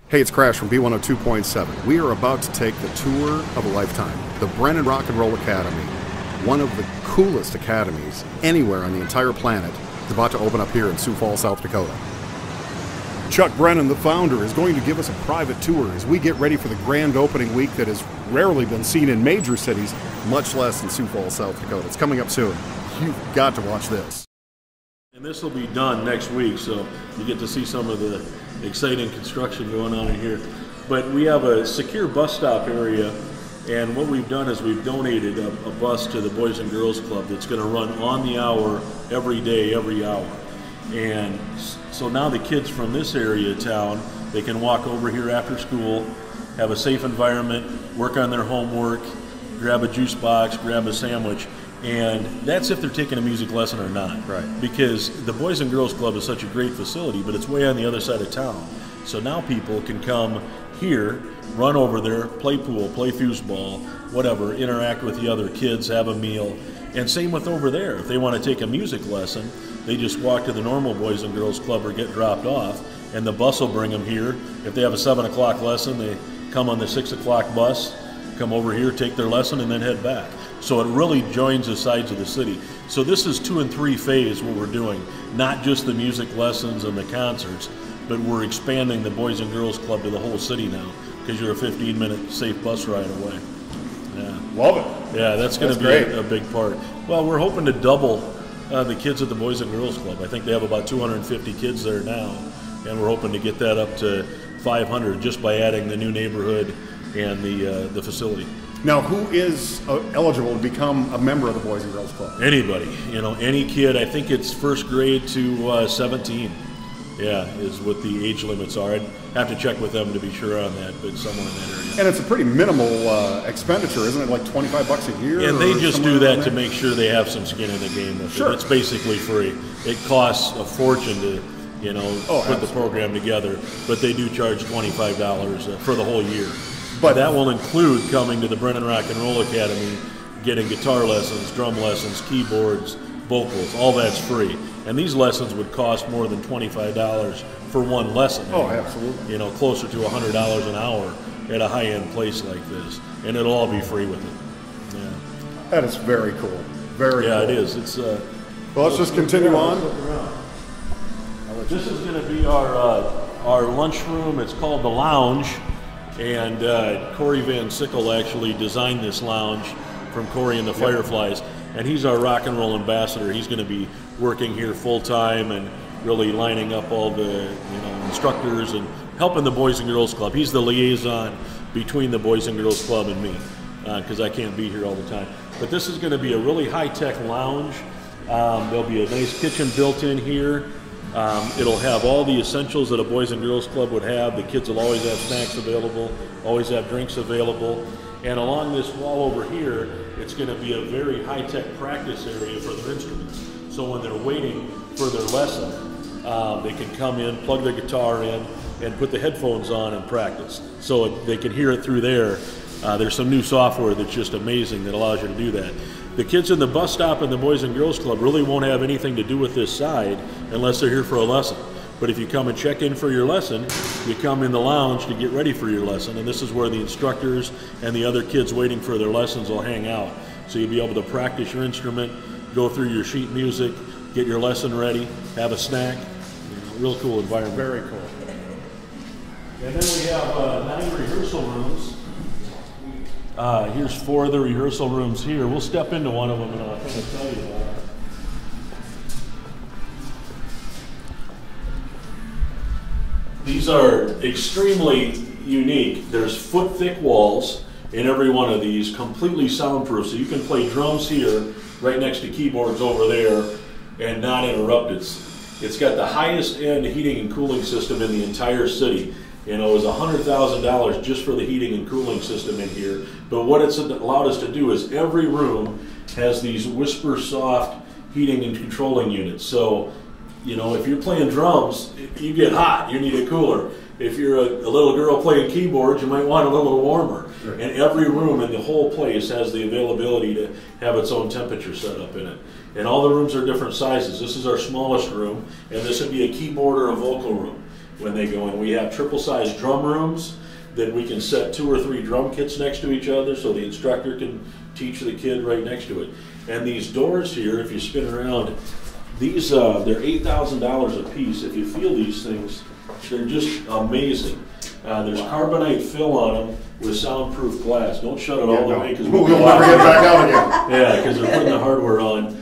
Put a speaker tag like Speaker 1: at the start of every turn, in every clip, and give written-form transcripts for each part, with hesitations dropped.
Speaker 1: Hey, it's Crash from B102.7. We are about to take the tour of a lifetime. The Brennan Rock and Roll Academy, one of the coolest academies anywhere on the entire planet, is about to open up here in Sioux Falls, South Dakota. Chuck Brennan, the founder, is going to give us a private tour as we get ready for the grand opening week that has rarely been seen in major cities, much less in Sioux Falls, South Dakota. It's coming up soon. You've got to watch this.
Speaker 2: And this will be done next week, so you get to see some of the exciting construction going on in here. But we have a secure bus stop area, and what we've done is we've donated a bus to the Boys and Girls Club that's going to run on the hour every day, every hour. And so now the kids from this area of town, they can walk over here after school, have a safe environment, work on their homework, grab a juice box, grab a sandwich. And that's if they're taking a music lesson or not.
Speaker 1: Right.
Speaker 2: Because the Boys and Girls Club is such a great facility, but it's way on the other side of town. So now people can come here, run over there, play pool, play foosball, whatever, interact with the other kids, have a meal. And same with over there. If they want to take a music lesson, they just walk to the normal Boys and Girls Club or get dropped off, and the bus will bring them here. If they have a 7 o'clock lesson, they come on the 6 o'clock bus, come over here, take their lesson, and then head back. So it really joins the sides of the city. So this is 2 and 3 phase what we're doing, not just the music lessons and the concerts, but we're expanding the Boys and Girls Club to the whole city now, because you're a 15-minute safe bus ride away. Yeah.
Speaker 1: Love it.
Speaker 2: Yeah, that's going to be a big part. Well, we're hoping to double the kids at the Boys and Girls Club. I think they have about 250 kids there now, and we're hoping to get that up to 500 just by adding the new neighborhood and the facility.
Speaker 1: Now, who is eligible to become a member of the Boys and Girls Club?
Speaker 2: Anybody, any kid. I think it's first grade to 17. Yeah, is what the age limits are. I'd have to check with them to be sure on that, but somewhere in that area.
Speaker 1: And it's a pretty minimal expenditure, isn't it? Like $25 a year?
Speaker 2: And they just do that to make sure they have some skin in the game with
Speaker 1: Sure.
Speaker 2: it. It's basically free. It costs a fortune to, put the program together, but they do charge $25 for the whole year. But that will include coming to the Brennan Rock and Roll Academy, getting guitar lessons, drum lessons, keyboards, vocals, all that's free. And these lessons would cost more than $25 for one lesson.
Speaker 1: Oh, absolutely.
Speaker 2: Closer to $100 an hour at a high-end place like this. And it'll all be free with it. Yeah.
Speaker 1: That is very cool. Very cool.
Speaker 2: Yeah, it is. It's
Speaker 1: well, let's just continue on.
Speaker 2: This is going to be our lunchroom. It's called the Lounge. And Corey Van Sickle actually designed this lounge from Corey and the Fireflies. And he's our rock and roll ambassador. He's going to be working here full time and really lining up all the instructors and helping the Boys and Girls Club. He's the liaison between the Boys and Girls Club and me, because I can't be here all the time. But this is going to be a really high-tech lounge. There'll be a nice kitchen built in here. It'll have all the essentials that a Boys and Girls Club would have. The kids will always have snacks available, always have drinks available. And along this wall over here, it's going to be a very high-tech practice area for their instruments. So when they're waiting for their lesson, they can come in, plug their guitar in, and put the headphones on and practice. So they can hear it through there. There's some new software that's just amazing that allows you to do that. The kids in the bus stop and the Boys and Girls Club really won't have anything to do with this side unless they're here for a lesson. But if you come and check in for your lesson, you come in the lounge to get ready for your lesson, and this is where the instructors and the other kids waiting for their lessons will hang out. So you'll be able to practice your instrument, go through your sheet music, get your lesson ready, have a snack. Real cool environment.
Speaker 1: Very cool.
Speaker 2: And then we have 9 rehearsal rooms. Here's 4 of the rehearsal rooms here. We'll step into one of them and I'll kind of tell you about it. These are extremely unique. There's foot-thick walls in every one of these, completely soundproof, so you can play drums here right next to keyboards over there and not interrupted. It's got the highest end heating and cooling system in the entire city. It was $100,000 just for the heating and cooling system in here. But what it's allowed us to do is every room has these whisper soft heating and controlling units. So if you're playing drums, you get hot, you need a cooler. If you're a little girl playing keyboards, you might want it a little warmer. Sure. And every room in the whole place has the availability to have its own temperature set up in it. And all the rooms are different sizes. This is our smallest room, and this would be a keyboard or a vocal room. when they go in. We have triple-sized drum rooms that we can set 2 or 3 drum kits next to each other so the instructor can teach the kid right next to it. And these doors here, if you spin around, these they're $8,000 a piece. If you feel these things, they're just amazing. There's carbonite fill on them with soundproof glass. Don't shut it all the way because
Speaker 1: we'll never get back out again.
Speaker 2: Yeah, because they're putting the hardware on.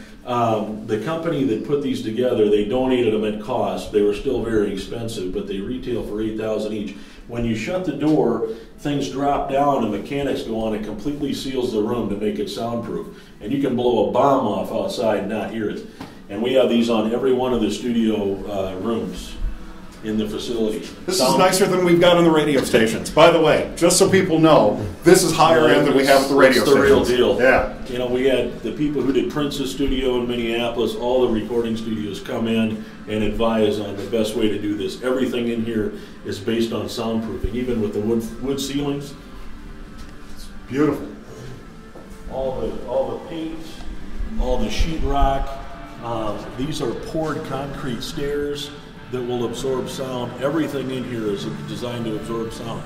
Speaker 2: The company that put these together, they donated them at cost. They were still very expensive, but they retail for $8,000 each. When you shut the door, things drop down and mechanics go on. It completely seals the room to make it soundproof. And you can blow a bomb off outside and not hear it. And we have these on every one of the studio rooms in the facility.
Speaker 1: This is nicer than we've got on the radio stations. By the way, just so people know, this is higher end than we have at the radio stations.
Speaker 2: It's the real deal.
Speaker 1: Yeah.
Speaker 2: You know, we had the people who did Prince's studio in Minneapolis, all the recording studios come in and advise on the best way to do this. Everything in here is based on soundproofing, even with the wood ceilings.
Speaker 1: It's beautiful.
Speaker 2: All the paint, all the sheetrock. These are poured concrete stairs that will absorb sound. Everything in here is designed to absorb sound.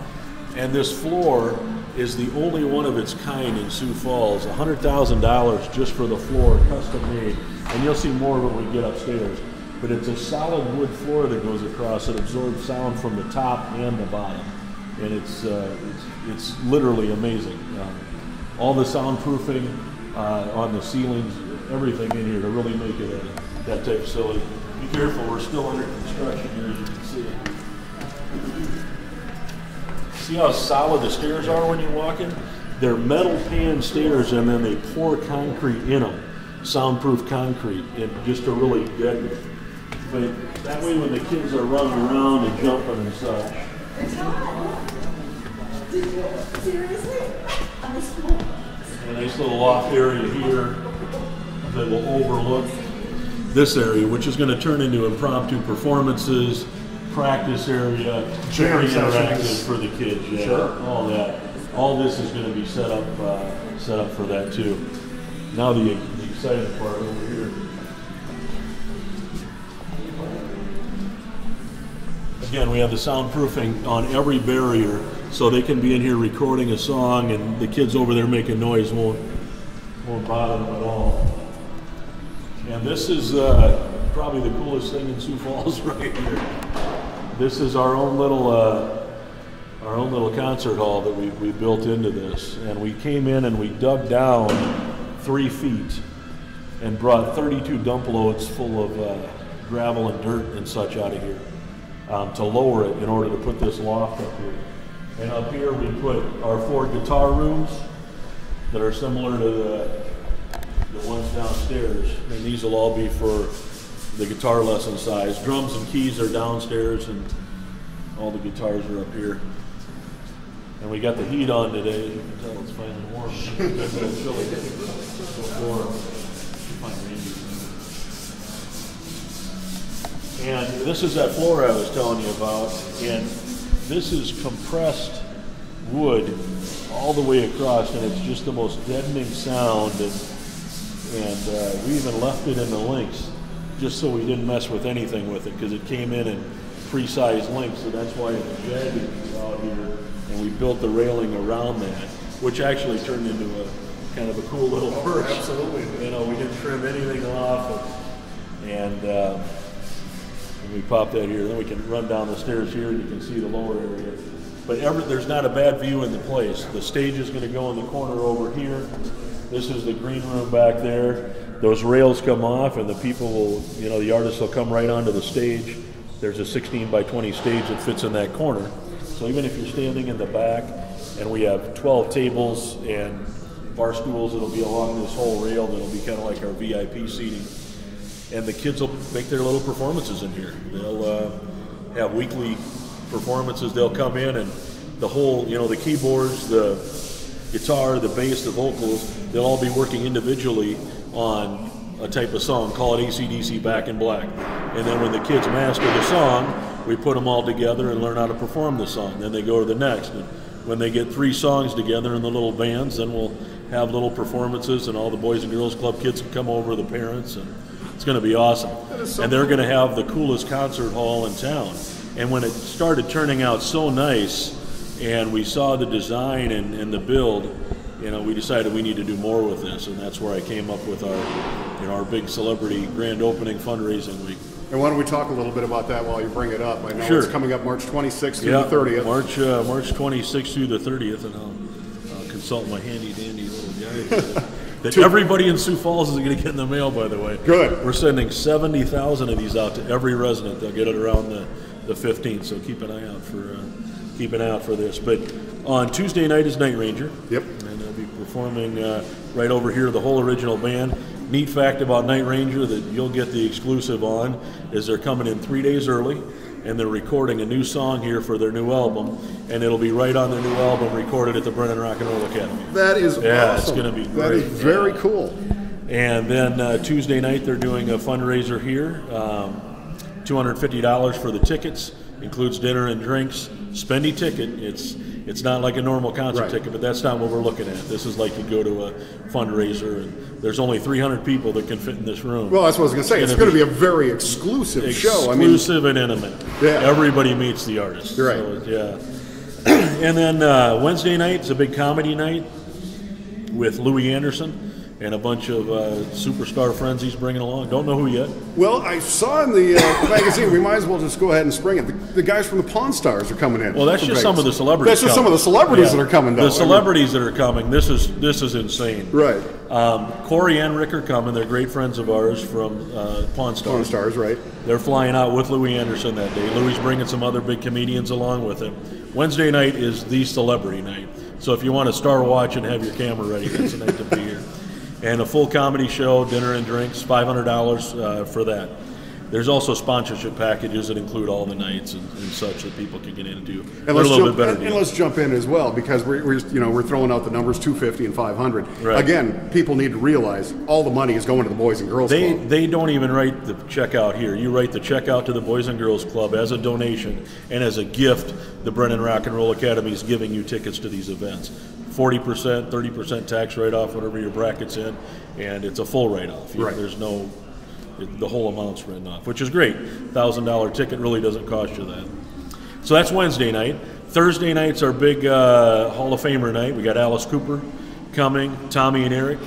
Speaker 2: And this floor is the only one of its kind in Sioux Falls. $100,000 just for the floor, custom made. And you'll see more when we get upstairs. But it's a solid wood floor that goes across. It absorbs sound from the top and the bottom. And it's literally amazing. All the soundproofing on the ceilings, everything in here to really make it that type of facility. Be careful, we're still under construction here, as you can see. See how solid the stairs are when you walk in? They're metal pan stairs, and then they pour concrete in them, soundproof concrete, and just to really deaden it. But that way when the kids are running around and jumping and such.
Speaker 3: It's not. Seriously?
Speaker 2: A nice little loft area here that will overlook this area, which is going to turn into impromptu performances, practice area, very interactive for the kids. Yeah, sure. All that. All this is going to be set up for that too. Now the exciting part over here. Again, we have the soundproofing on every barrier, so they can be in here recording a song, and the kids over there making noise won't bother them at all. And this is probably the coolest thing in Sioux Falls right here. This is our own little concert hall that we built into this. And we came in and we dug down 3 feet and brought 32 dump loads full of gravel and dirt and such out of here to lower it in order to put this loft up here. And up here we put our 4 guitar rooms that are similar to the ones downstairs, and these will all be for the guitar lesson size. Drums and keys are downstairs, and all the guitars are up here. And we got the heat on today. You can tell it's finally warm. It's a little chilly before. And this is that floor I was telling you about, and this is compressed wood all the way across, and it's just the most deadening sound. And we even left it in the links just so we didn't mess with anything with it, because it came in pre-sized links, so that's why it's jagged out here. And we built the railing around that, which actually turned into a kind of a cool little perch.
Speaker 1: Absolutely.
Speaker 2: You know, we didn't trim anything off, and we pop that here. Then we can run down the stairs here, and you can see the lower area. But there's not a bad view in the place. The stage is going to go in the corner over here. This is the green room back there. Those rails come off, and the people will, you know, the artists will come right onto the stage. There's a 16 by 20 stage that fits in that corner. So even if you're standing in the back, and we have 12 tables and bar stools that'll be along this whole rail, that'll be kind of like our VIP seating. And the kids will make their little performances in here. They'll have weekly performances. They'll come in, and the whole, you know, the keyboards, the guitar, the bass, the vocals, they'll all be working individually on a type of song, call it AC/DC Back in Black. And then when the kids master the song, we put them all together and learn how to perform the song. Then they go to the next. And when they get 3 songs together in the little bands, then we'll have little performances, and all the Boys and Girls Club kids can come over, the parents, and it's going to be awesome. And they're going to have the coolest concert hall in town. And when it started turning out so nice, and we saw the design and the build, you know, we decided we need to do more with this, and that's where I came up with our, you know, our big celebrity grand opening fundraising week.
Speaker 1: And why don't we talk a little bit about that while you bring it up? I know
Speaker 2: Sure.
Speaker 1: It's coming up March 26th through the 30th.
Speaker 2: March 26th through the 30th, and I'll consult my handy dandy little guide that everybody in Sioux Falls is going to get in the mail, by the way.
Speaker 1: Good.
Speaker 2: We're sending 70,000 of these out to every resident. They'll get it around the 15th, so keep an eye out for this. But on Tuesday night is Night Ranger.
Speaker 1: Yep.
Speaker 2: And they'll be performing right over here, the whole original band. Neat fact about Night Ranger that you'll get the exclusive on is they're coming in 3 days early, and they're recording a new song here for their new album, and it'll be right on their new album recorded at the Brennan Rock and Roll Academy.
Speaker 1: That is awesome.
Speaker 2: It's going to be great.
Speaker 1: That is very cool.
Speaker 2: And then Tuesday night they're doing a fundraiser here, $250 for the tickets, includes dinner and drinks. Spendy ticket. It's not like a normal concert ticket, but that's not what we're looking at. This is like you go to a fundraiser, and there's only 300 people that can fit in this room.
Speaker 1: Well, that's what I was going to say. It's going to be a very exclusive show.
Speaker 2: Exclusive and intimate.
Speaker 1: Yeah.
Speaker 2: Everybody meets the artist.
Speaker 1: Right.
Speaker 2: So, yeah. And then Wednesday night is a big comedy night with Louis Anderson and a bunch of superstar friends he's bringing along. Don't know who yet.
Speaker 1: Well, I saw in the magazine, we might as well just go ahead and spring it. The guys from the Pawn Stars are coming in.
Speaker 2: Well, that's just some of the celebrities.
Speaker 1: That's just some of the celebrities that are coming down.
Speaker 2: The celebrities that are coming. This is insane.
Speaker 1: Right.
Speaker 2: Corey and Rick are coming. They're great friends of ours from Pawn Stars.
Speaker 1: Pawn Stars, right.
Speaker 2: They're flying out with Louis Anderson that day. Louis bringing some other big comedians along with him. Wednesday night is the celebrity night. So if you want to star watch and have your camera ready, that's the night to be here. And a full comedy show, dinner and drinks, $500 for that. There's also sponsorship packages that include all the nights and such that people can get into.
Speaker 1: And let's jump in as well, because we're throwing out the numbers $250 and $500.
Speaker 2: Right.
Speaker 1: Again, people need to realize all the money is going to the Boys and Girls Club.
Speaker 2: They don't even write the check out here. You write the check out to the Boys and Girls Club as a donation, and as a gift, the Brennan Rock and Roll Academy is giving you tickets to these events. 40%, 30% tax write-off, whatever your bracket's in, and it's a full write-off.
Speaker 1: Right.
Speaker 2: The whole amount's written off, which is great. $1,000 ticket really doesn't cost you that. So that's Wednesday night. Thursday night's our big Hall of Famer night. We got Alice Cooper coming, Tommy and Eric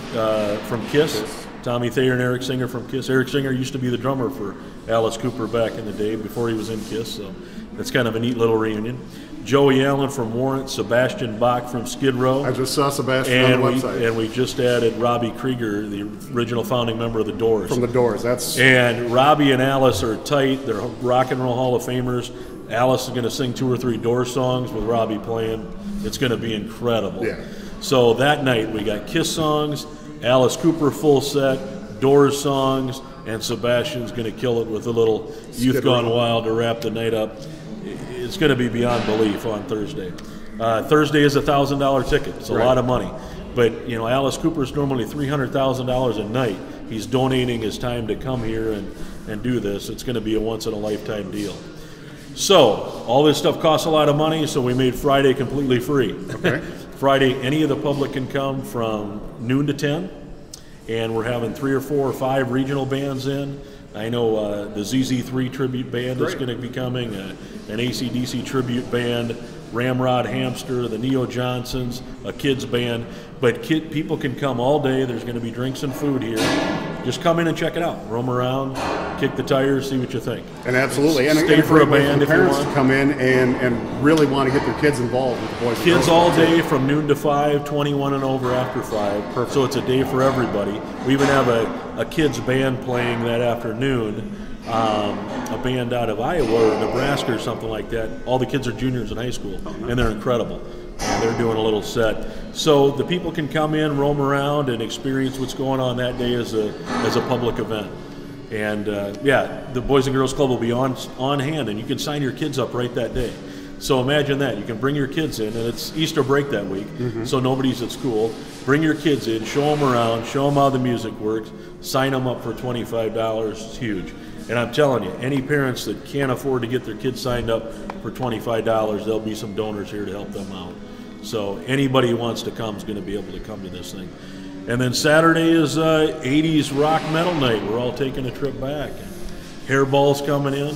Speaker 2: from KISS. Tommy Thayer and Eric Singer from KISS. Eric Singer used to be the drummer for Alice Cooper back in the day before he was in KISS, so that's kind of a neat little reunion. Joey Allen from Warrant, Sebastian Bach from Skid Row.
Speaker 1: I just saw Sebastian on the website.
Speaker 2: And we just added Robbie Krieger, the original founding member of the Doors.
Speaker 1: From the Doors,
Speaker 2: And Robbie and Alice are tight. They're Rock and Roll Hall of Famers. Alice is going to sing 2 or 3 Doors songs with Robbie playing. It's going to be incredible.
Speaker 1: Yeah.
Speaker 2: So that night we got KISS songs, Alice Cooper full set, Doors songs, and Sebastian's going to kill it with a little Youth Gone Wild to wrap the night up. It's going to be beyond belief on Thursday. Thursday is a $1,000 ticket. It's a lot of money. But, you know, Alice Cooper's normally $300,000 a night. He's donating his time to come here and do this. It's going to be a once-in-a-lifetime deal. So, all this stuff costs a lot of money, so we made Friday completely free.
Speaker 1: Okay.
Speaker 2: Friday, any of the public can come from noon to 10, and we're having 3 or 4 or 5 regional bands in. I know the ZZ3 tribute band is going to be coming, an AC/DC tribute band, Ramrod Hamster, the Neo Johnsons, a kids band. But people can come all day. There's going to be drinks and food here. Just come in and check it out. Roam around, kick the tires, see what you think.
Speaker 1: And absolutely. And
Speaker 2: stay for a band if you want.
Speaker 1: To come in and really want to get their kids involved with the Boys and Girls
Speaker 2: Kids all day from noon to 5, 21 and over after 5. Perfect. So it's a day for everybody. We even have a kids band playing that afternoon. A band out of Iowa or Nebraska or something like that. All the kids are juniors in high school, and they're incredible. And they're doing a little set. So the people can come in, roam around, and experience what's going on that day as a public event. And the Boys and Girls Club will be on hand, and you can sign your kids up right that day. So imagine that. You can bring your kids in, and it's Easter break that week, so nobody's at school. Bring your kids in, show them around, show them how the music works, sign them up for $25. It's huge. And I'm telling you, any parents that can't afford to get their kids signed up for $25, there'll be some donors here to help them out. So anybody who wants to come is going to be able to come to this thing. And then Saturday is 80s rock metal night. We're all taking a trip back. Hairball's coming in,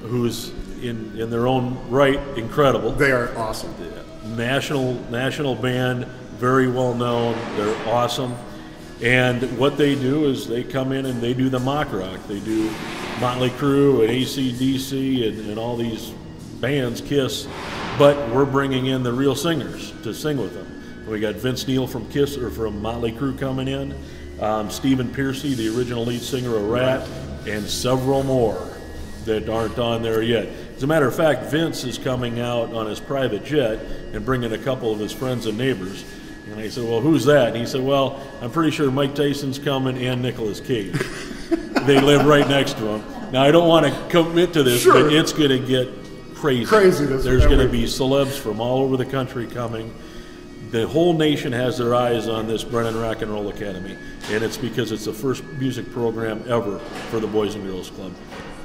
Speaker 2: who's in their own right incredible.
Speaker 1: They are awesome.
Speaker 2: National band, very well known. They're awesome. And what they do is they come in and they do the mock rock. They do Motley Crue and AC/DC and all these bands, Kiss, but we're bringing in the real singers to sing with them. We got Vince Neil from Kiss or from Motley Crue coming in, Stephen Pearcy, the original lead singer of Rat, and several more that aren't on there yet. As a matter of fact, Vince is coming out on his private jet and bringing a couple of his friends and neighbors. And I said, well, who's that? And he said, well, I'm pretty sure Mike Tyson's coming and Nicolas Cage. They live right next to him. Now, I don't want to commit to this, but it's going to get crazy. There's going to be celebs from all over the country coming. The whole nation has their eyes on this Brennan Rock and Roll Academy, and it's because it's the first music program ever for the Boys and Girls Club.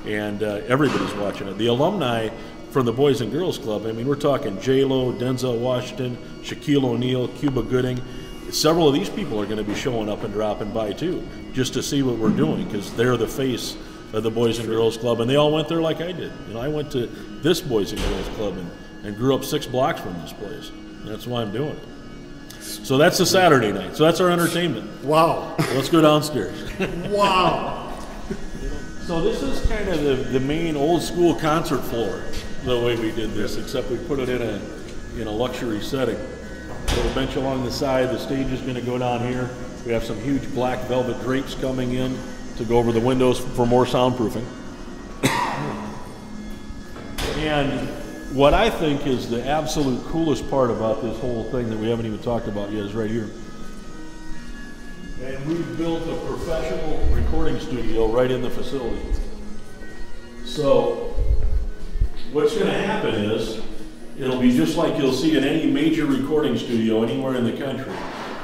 Speaker 2: And everybody's watching it. The alumni from the Boys and Girls Club, I mean, we're talking J-Lo, Denzel Washington, Shaquille O'Neal, Cuba Gooding. Several of these people are going to be showing up and dropping by too, just to see what we're doing, because they're the face of the Boys and Girls Club, and they all went there like I did. You know, I went to this Boys and Girls Club and grew up 6 blocks from this place. And that's why I'm doing it. So that's the Saturday night. So that's our entertainment.
Speaker 1: Wow.
Speaker 2: So let's go downstairs.
Speaker 1: Wow.
Speaker 2: So this is kind of the main old school concert floor, the way we did this, except we put it in a luxury setting. Little bench along the side. The stage is going to go down here. We have some huge black velvet drapes coming in to go over the windows for more soundproofing. And what I think is the absolute coolest part about this whole thing that we haven't even talked about yet is right here. And we've built a professional recording studio right in the facility. So what's going to happen is it'll be just like you'll see in any major recording studio anywhere in the country.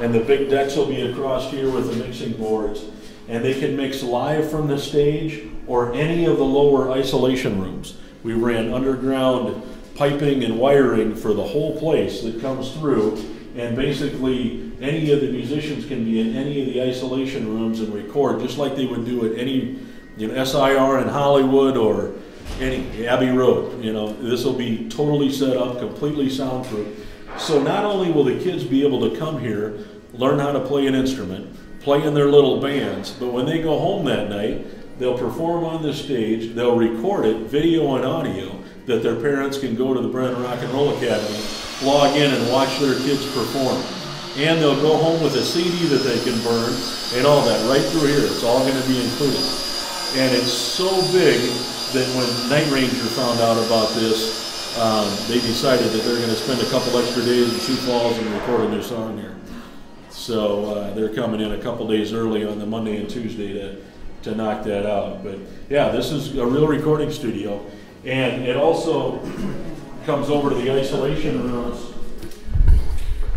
Speaker 2: And the big decks will be across here with the mixing boards. And they can mix live from the stage or any of the lower isolation rooms. We ran underground piping and wiring for the whole place that comes through, and basically any of the musicians can be in any of the isolation rooms and record just like they would do at any, you know, SIR in Hollywood or any Abbey Road. You know, this will be totally set up, completely soundproof. So not only will the kids be able to come here, learn how to play an instrument, play in their little bands, but when they go home that night, they'll perform on the stage, they'll record it, video and audio, that their parents can go to the Brennan Rock and Roll Academy, log in and watch their kids perform. And they'll go home with a CD that they can burn and all that right through here. It's all going to be included. And it's so big that when Night Ranger found out about this, they decided that they're going to spend a couple extra days in Sioux Falls and record a new song here. So they're coming in a couple days early on the Monday and Tuesday to knock that out. But yeah, this is a real recording studio. And it also comes over to the isolation rooms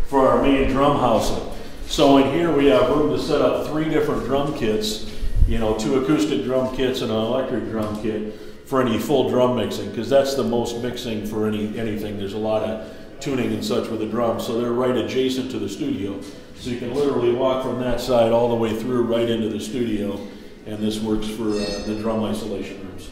Speaker 2: for our main drum housing. So in here we have room to set up 3 different drum kits, you know, 2 acoustic drum kits and an electric drum kit for any full drum mixing, because that's the most mixing for anything. There's a lot of tuning and such with the drums, so they're right adjacent to the studio. So you can literally walk from that side all the way through right into the studio, and this works for the drum isolation rooms.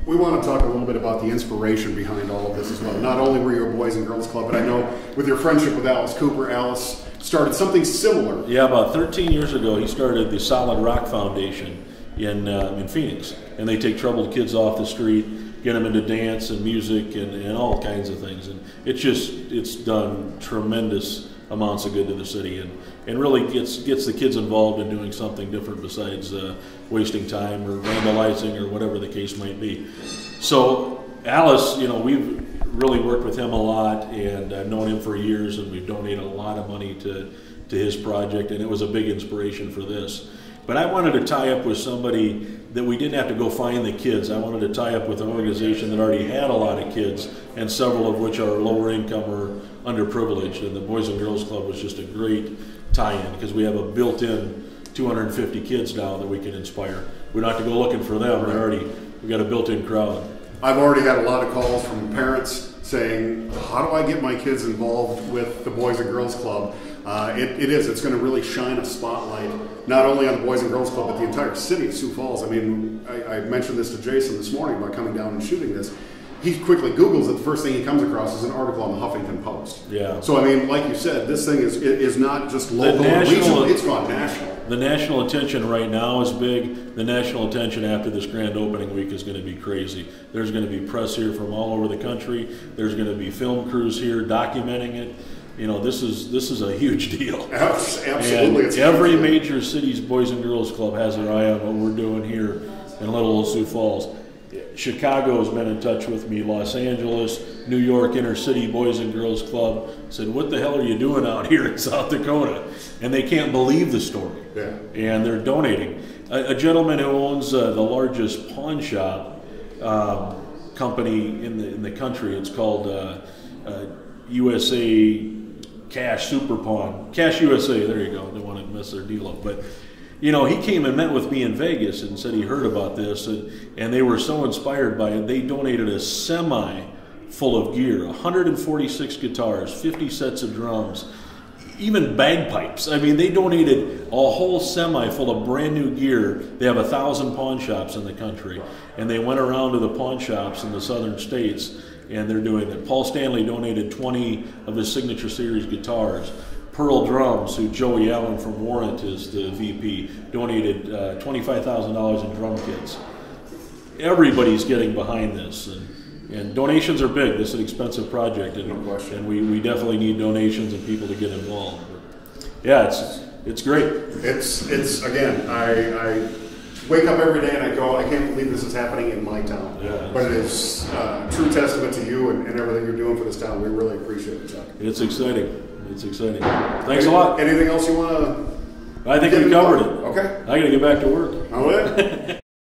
Speaker 1: We want to talk a little bit about the inspiration behind all of this as well. Not only were you a Boys and Girls Club, but I know with your friendship with Alice Cooper, Alice started something similar.
Speaker 2: Yeah, about 13 years ago, he started the Solid Rock Foundation in Phoenix. And they take troubled kids off the street, get them into dance and music and all kinds of things. And it's done tremendous amounts of good to the city and really gets the kids involved in doing something different besides wasting time or vandalizing or whatever the case might be. So Alice, you know, we've really worked with him a lot, and I've known him for years, and we've donated a lot of money to his project, and it was a big inspiration for this. But I wanted to tie up with somebody that we didn't have to go find the kids. I wanted to tie up with an organization that already had a lot of kids, and several of which are lower income or underprivileged. And the Boys and Girls Club was just a great tie-in, because we have a built-in 250 kids now that we can inspire. We don't have to go looking for them. We've got a built-in crowd.
Speaker 1: I've already had a lot of calls from parents saying, how do I get my kids involved with the Boys and Girls Club? It's going to really shine a spotlight, not only on the Boys and Girls Club, but the entire city of Sioux Falls. I mean, I mentioned this to Jason this morning about coming down and shooting this. he quickly Googles it. The first thing he comes across is an article on the Huffington Post.
Speaker 2: Yeah.
Speaker 1: So I mean, like you said, this thing is not just local or regional; it's gone national.
Speaker 2: The national attention right now is big. The national attention after this grand opening week is going to be crazy. There's going to be press here from all over the country. There's going to be film crews here documenting it. You know, this is a huge deal.
Speaker 1: Absolutely.
Speaker 2: And every major city's Boys and Girls Club has their eye on what we're doing here in little old Sioux Falls. Chicago has been in touch with me. Los Angeles, New York Inner City Boys and Girls Club said, "What the hell are you doing out here in South Dakota?" And they can't believe the story.
Speaker 1: Yeah.
Speaker 2: And they're donating. A gentleman who owns the largest pawn shop company in the country. It's called USA Cash Super Pawn. Cash USA. There you go. They want to mess their deal up, but. You know, he came and met with me in Vegas and said he heard about this, and they were so inspired by it. They donated a semi full of gear, 146 guitars, 50 sets of drums, even bagpipes. I mean, they donated a whole semi full of brand new gear. They have 1,000 pawn shops in the country, and they went around to the pawn shops in the southern states, and they're doing that. Paul Stanley donated 20 of his Signature Series guitars. Pearl Drums, who Joey Allen from Warrant is the VP, donated $25,000 in drum kits. Everybody's getting behind this, and donations are big. This is an expensive project, and, and we definitely need donations and people to get involved. But yeah, it's great.
Speaker 1: It's again, I wake up every day and I go, I can't believe this is happening in my town.
Speaker 2: Yeah,
Speaker 1: but it is a true testament to you and everything you're doing for this town. We really appreciate it, Chuck.
Speaker 2: It's exciting. It's exciting. Thanks a lot.
Speaker 1: Anything else you want to?
Speaker 2: I think we covered it.
Speaker 1: Okay.
Speaker 2: I got to get back to work.
Speaker 1: All right.